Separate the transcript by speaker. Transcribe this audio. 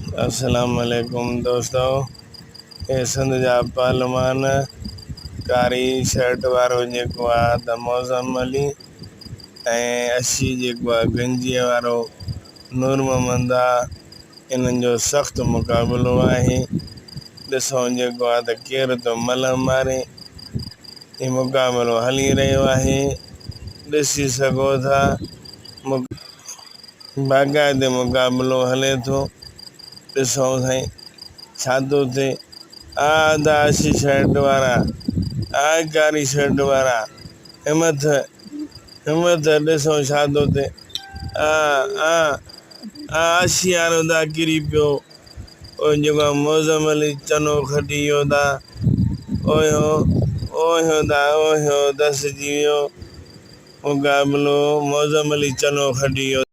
Speaker 1: अस्सलाम वालेकुम दोस्तों। ये सिंध जा पहलवान कारी शर्ट वारो जेको आहे त मौज़म अली ऐं अशी जेको आहे गंजीअ वारो नूर मोहम्मद आहे। इन्हनि जो सख़्तु मुक़ाबिलो आहे। ॾिसूं जेको आहे त केरु थो मलहम मारे। ही मुक़ाबिलो हली रहियो आहे, ॾिसी सघो था। बाक़ाइदे मुक़ाबिलो हले थो। ॾिसूं साईं छा थो थिए। अशी शर्ट वारा, कारी शर्ट वारा, हिमत हिमत ॾिसूं छा थो थिए। अशी वारो दा किरी पियो। जेको आहे मौज़म अली चनो खटी वियो दा। ओए हो दसिजी वियो मुक़ाबिलो। मौज़म अली चनो खटी वियो।